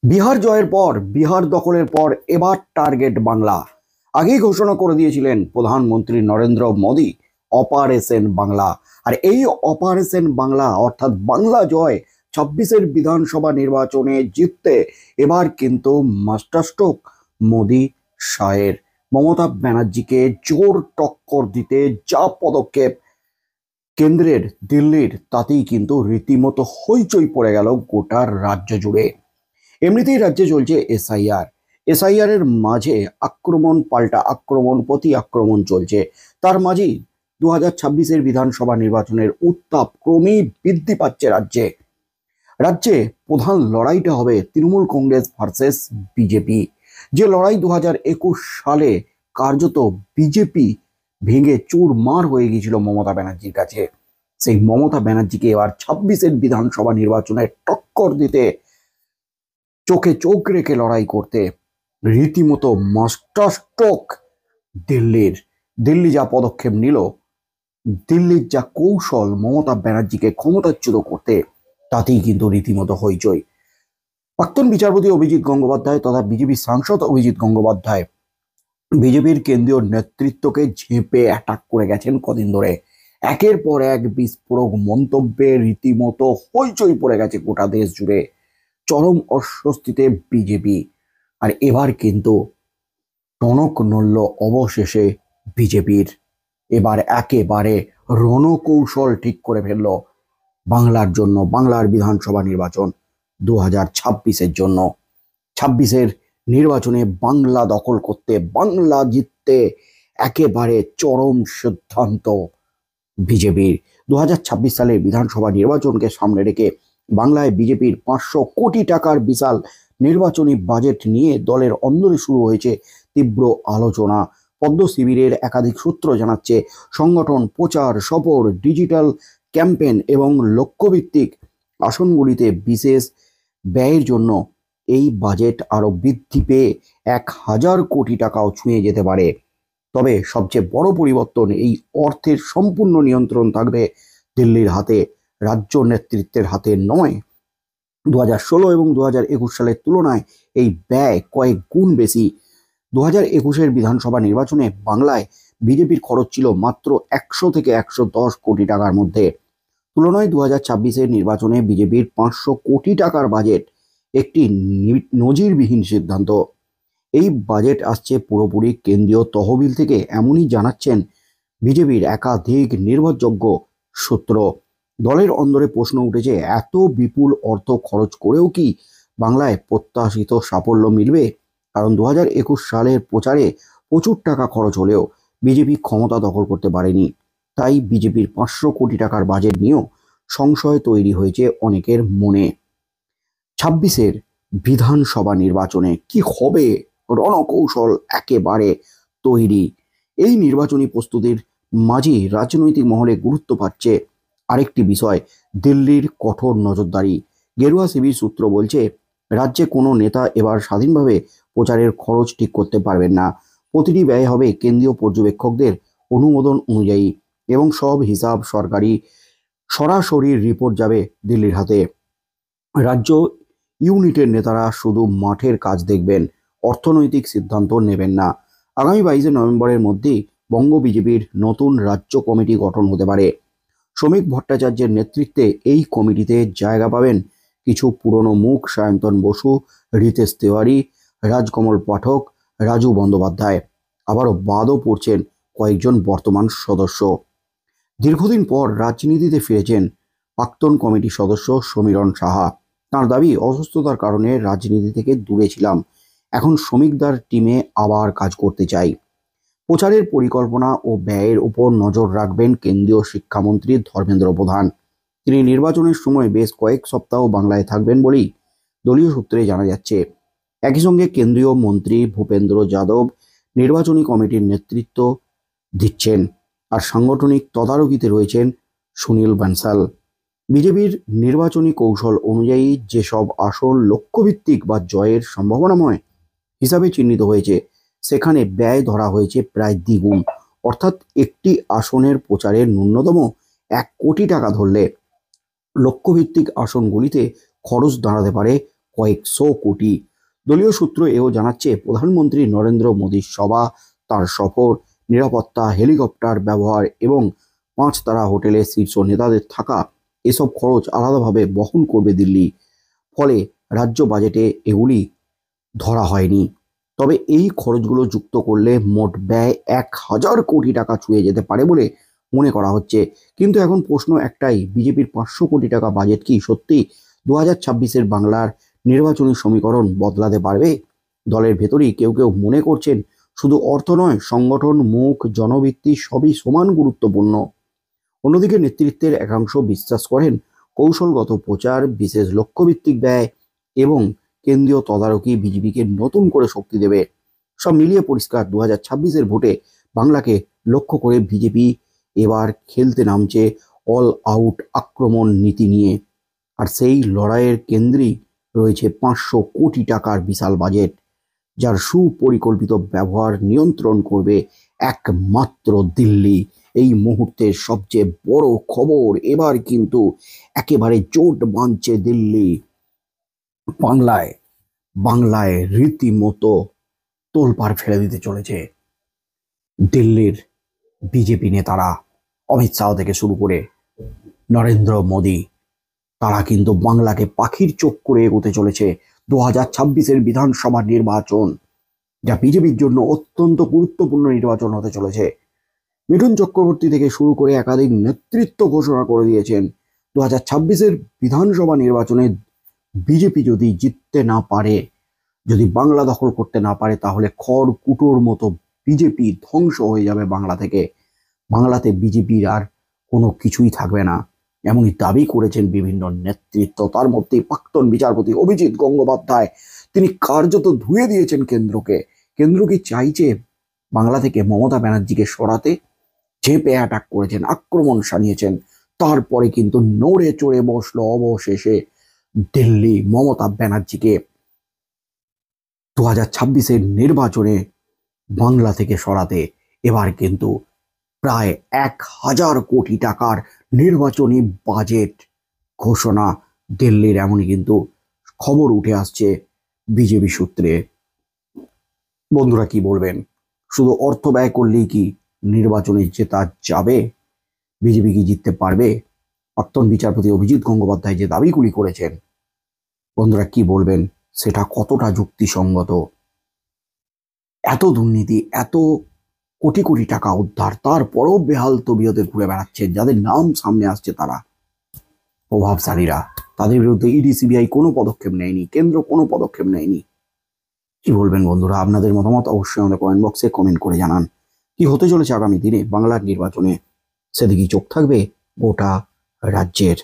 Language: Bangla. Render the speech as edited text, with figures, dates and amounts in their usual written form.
বিহার জয়ের পর, বিহার দখলের পর এবার টার্গেট বাংলা। আগেই ঘোষণা করে দিয়েছিলেন প্রধানমন্ত্রী নরেন্দ্র মোদী, অপারেশন বাংলা। আর এই অপারেশন বাংলা অর্থাৎ বাংলা জয়, 26-এর বিধানসভা নির্বাচনে জিততে এবার কিন্তু মাস্টারস্ট্রোক মোদী শাহের। মমতা ব্যানার্জিকে জোর টক্কর দিতে যা পদক্ষেপ কেন্দ্রের, দিল্লির, তাতেই কিন্তু রীতিমতো হইচই পড়ে গেল গোটা রাজ্য জুড়ে। এমনিতেই রাজ্যে চলছে এসআইআর। এসআইআর এর মাঝে আক্রমণ পাল্টা আক্রমণ, প্রতি আক্রমণ চলছে। তার মাঝেই 2026-এর বিধানসভা নির্বাচনের উত্তাপ ক্রমেই বৃদ্ধি পাচ্ছে রাজ্যে। রাজ্যে প্রধান লড়াইটা হবে তৃণমূল কংগ্রেস ভার্সেস বিজেপি। যে লড়াই 2021 সালে কার্যত বিজেপি ভেঙে চুরমার হয়ে গিয়েছিল মমতা ব্যানার্জির কাছে, সেই মমতা ব্যানার্জিকে এবার 26-এর বিধানসভা নির্বাচনে টক্কর দিতে, চোখে চোখ রেখে লড়াই করতে রীতিমতো মাস্টার স্ট্রোক দিল্লির। দিল্লি যা পদক্ষেপ নিল, দিল্লির যা কৌশল মমতা ব্যানার্জিকে ক্ষমতাচ্যুত করতে, তাতেই কিন্তু রীতিমতো হইচই। প্রাক্তন বিচারপতি অভিজিৎ গঙ্গোপাধ্যায় তথা বিজেপি সাংসদ অভিজিৎ গঙ্গোপাধ্যায় বিজেপির কেন্দ্রীয় নেতৃত্বকে ঝেঁপে অ্যাটাক করে গেছেন কদিন ধরে। একের পর এক বিস্ফোরক মন্তব্যে রীতিমতো হইচই পড়ে গেছে গোটা দেশ জুড়ে। চরম অস্বস্তিতে বিজেপি। আর এবার কিন্তু টনক নড়ল অবশেষে বিজেপির। এবার একেবারে রণকৌশল ঠিক করে ফেলল বাংলার জন্য, বাংলার বিধানসভা নির্বাচন 2026-এর জন্য। 26-এর নির্বাচনে বাংলা দখল করতে, বাংলা জিততে একেবারে চরম সিদ্ধান্ত বিজেপির। 2026 সালের বিধানসভা নির্বাচনকে সামনে রেখে বাংলায় বিজেপির 500 কোটি টাকার বিশাল নির্বাচনী বাজেট নিয়ে দলের অন্দরে শুরু হয়েছে তীব্র আলোচনা। পদ্ম শিবিরের একাধিক সূত্র জানাচ্ছে, সংগঠন, প্রচার সফর, ডিজিটাল ক্যাম্পেইন এবং লক্ষ্যভিত্তিক আসনগুলিতে বিশেষ ব্যয়ের জন্য এই বাজেট আরো বৃদ্ধি পেয়ে 1000 কোটি টাকাও ছুঁয়ে যেতে পারে। তবে সবচেয়ে বড় পরিবর্তন, এই অর্থের সম্পূর্ণ নিয়ন্ত্রণ থাকবে দিল্লির হাতে, রাজ্য নেতৃত্বের হাতে নয়। 2016 এবং 2021 সালের তুলনায় এই ব্যয় কয়েক গুণ বেশি। 2021-এর বিধানসভা নির্বাচনে বাংলায় বিজেপির খরচ ছিল মাত্র 100 থেকে 110 কোটি টাকার মধ্যে। তুলনায় 2026-এর নির্বাচনে বিজেপির 500 কোটি টাকার বাজেট একটি নজিরবিহীন সিদ্ধান্ত। এই বাজেট আসছে পুরোপুরি কেন্দ্রীয় তহবিল থেকে, এমনই জানাচ্ছেন বিজেপির একাধিক নির্ভরযোগ্য সূত্র। দলের অন্দরে প্রশ্ন উঠেছে, এত বিপুল অর্থ খরচ করেও কি বাংলায় প্রত্যাশিত সাফল্য মিলবে? কারণ 2021 সালের প্রচারে প্রচুর টাকা খরচ হলেও বিজেপি ক্ষমতা দখল করতে পারেনি। তাই বিজেপির 500 কোটি টাকার বাজেট নিয়েও সংশয় তৈরি হয়েছে অনেকের মনে। 26-এর বিধানসভা নির্বাচনে কি হবে, রণকৌশল একেবারে তৈরি। এই নির্বাচনী প্রস্তুতির মাঝেই রাজনৈতিক মহলে গুরুত্ব পাচ্ছে আরেকটি বিষয়, দিল্লির কঠোর নজরদারি। গেরুয়া শিবির সূত্র বলছে, রাজ্যে কোনো নেতা এবার স্বাধীনভাবে প্রচারের খরচ ঠিক করতে পারবেন না। প্রতিটি ব্যয় হবে কেন্দ্রীয় পর্যবেক্ষকদের অনুমোদন অনুযায়ী এবং সব হিসাব সরকারি সরাসরি রিপোর্ট যাবে দিল্লির হাতে। রাজ্য ইউনিটের নেতারা শুধু মাঠের কাজ দেখবেন, অর্থনৈতিক সিদ্ধান্ত নেবেন না। আগামী 22 নভেম্বরের মধ্যেই বঙ্গ বিজেপির নতুন রাজ্য কমিটি গঠন হতে পারে। শ্রমিক ভট্টাচার্যের নেতৃত্বে এই কমিটিতে জায়গা পাবেন কিছু পুরনো মুখ, সায়ন্তন বসু, রিতেশ তেওয়ারি, রাজকমল পাঠক, রাজু বন্দ্যোপাধ্যায়। আবারও বাদও পড়ছেন কয়েকজন বর্তমান সদস্য। দীর্ঘদিন পর রাজনীতিতে ফিরেছেন প্রাক্তন কমিটি সদস্য সমীরণ সাহা। তাঁর দাবি, অসুস্থতার কারণে রাজনীতি থেকে দূরে ছিলাম, এখন শ্রমিকদের টিমে আবার কাজ করতে চাই। প্রচারের পরিকল্পনা ও ব্যয়ের উপর নজর রাখবেন কেন্দ্রীয় শিক্ষামন্ত্রী ধর্মেন্দ্র প্রধান। তিনি নির্বাচনের সময় বেশ কয়েক সপ্তাহ বাংলায় থাকবেন বলেই দলীয় সূত্রে জানা যাচ্ছে। একই সঙ্গে কেন্দ্রীয় মন্ত্রী ভূপেন্দ্র যাদব নির্বাচনী কমিটির নেতৃত্ব দিচ্ছেন, আর সাংগঠনিক তদারকিতে রয়েছেন সুনীল বানসাল। বিজেপির নির্বাচনী কৌশল অনুযায়ী যেসব আসন লক্ষ্যভিত্তিক বা জয়ের সম্ভাবনাময় হিসাবে চিহ্নিত হয়েছে, সেখানে ব্যয় ধরা হয়েছে প্রায় দ্বিগুণ। অর্থাৎ একটি আসনের প্রচারের ন্যূনতম 1 কোটি টাকা ধরলে লক্ষ্যভিত্তিক আসনগুলিতে খরচ দাঁড়াতে পারে কয়েকশো কোটি। দলীয় সূত্র এও জানাচ্ছে, প্রধানমন্ত্রী নরেন্দ্র মোদীর সভা, তার সফর, নিরাপত্তা, হেলিকপ্টার ব্যবহার এবং 5 তারা হোটেলে শীর্ষ নেতাদের থাকা, এসব খরচ আলাদাভাবে বহন করবে দিল্লি। ফলে রাজ্য বাজেটে এগুলি ধরা হয়নি। তবে এই খরচগুলো যুক্ত করলে মোট ব্যয় 1000 কোটি টাকা ছুঁয়ে যেতে পারে বলে মনে করা হচ্ছে। কিন্তু এখন প্রশ্ন একটাই, বিজেপির 500 কোটি টাকা বাজেট কি সত্যি 2026-এর বাংলার নির্বাচনী সমীকরণ বদলাতে পারবে? দলের ভেতরেই কেউ কেউ মনে করছেন, শুধু অর্থ নয়, সংগঠন, মুখ, জনভিত্তি সবই সমান গুরুত্বপূর্ণ। অন্যদিকে নেতৃত্বের একাংশ বিশ্বাস করেন, কৌশলগত প্রচার, বিশেষ লক্ষ্যভিত্তিক ব্যয় এবং কেন্দ্রীয় তদারকি বিজেপিকে নতুন করে শক্তি দেবে। সব মিলিয়ে পরিষ্কার, 2026-এর ভোটে বাংলাকে লক্ষ্য করে বিজেপি এবার খেলতে নামছে অল আউট আক্রমণ নীতি নিয়ে। আর সেই লড়াইয়ের কেন্দ্রেই রয়েছে 500 কোটি টাকার বিশাল বাজেট, যার সুপরিকল্পিত ব্যবহার নিয়ন্ত্রণ করবে একমাত্র দিল্লি। এই মুহূর্তের সবচেয়ে বড় খবর, এবার কিন্তু একেবারে জোট বাঁধছে দিল্লি। বাংলায় বাংলায় রীতিমতো তোলপাড় ফেলে দিতে চলেছে দিল্লির বিজেপি নেতারা। অমিত শাহ থেকে শুরু করে নরেন্দ্র মোদী, তারা কিন্তু বাংলাকে পাখির চোখ করে এগোতে চলেছে। 2026-এর বিধানসভা নির্বাচন, যা বিজেপির জন্য অত্যন্ত গুরুত্বপূর্ণ নির্বাচন হতে চলেছে। মিঠুন চক্রবর্তী থেকে শুরু করে একাধিক নেতৃত্ব ঘোষণা করে দিয়েছেন, 2026-এর বিধানসভা নির্বাচনে বিজেপি যদি জিততে না পারে, যদি বাংলা দখল করতে না পারে, তাহলে খড়কুটোর মতো বিজেপি ধ্বংস হয়ে যাবে বাংলা থেকে। বাংলাতে বিজেপির আর কোনো কিছুই থাকবে না, এমনই দাবি করেছেন বিভিন্ন নেতৃত্ব। তার মধ্যে প্রাক্তন বিচারপতি অভিজিৎ গঙ্গোপাধ্যায়, তিনি কার্যত ধুয়ে দিয়েছেন কেন্দ্রকে। কেন্দ্র কি চাইছে বাংলা থেকে মমতা ব্যানার্জিকে সরাতে? চেপে অ্যাটাক করেছেন, আক্রমণ সানিয়েছেন। তারপরে কিন্তু নড়ে চড়ে বসলো অবশেষে দিল্লি মমতা ব্যানার্জিকে 2026-এর নির্বাচনে বাংলা থেকে সরাতে। এবার কিন্তু প্রায় 1000 কোটি টাকার নির্বাচনী বাজেট ঘোষণা দিল্লির, এমনই কিন্তু খবর উঠে আসছে বিজেপি সূত্রে। বন্ধুরা কি বলবেন? শুধু অর্থ ব্যয় করলেই কি নির্বাচনে জেতা যাবে? বিজেপি কি জিততে পারবে? প্রাক্তন বিচারপতি অভিজিৎ গঙ্গোপাধ্যায় যে দাবিগুলি করেছেন, বন্ধুরা কি বলবেন? সেটা কতটা যুক্তিসঙ্গত? এত দুর্নীতি, এত কোটি কোটি টাকা উদ্ধার, তারপরেও বেহাল তবিয়তে ঘুরে বেড়াচ্ছে যাদের নাম সামনে আসছে, তারা প্রভাবশালীরা। তাদের বিরুদ্ধে ইডি, সিবিআই কোনো পদক্ষেপ নেয়নি, কেন্দ্র কোনো পদক্ষেপ নেয়নি। কি বলবেন বন্ধুরা? আপনাদের মতামত অবশ্যই আমাদের কমেন্ট বক্সে কমেন্ট করে জানান। কি হতে চলেছে আগামী দিনে বাংলার নির্বাচনে, সেদিকেই চোখ থাকবে গোটা রাজ্যের।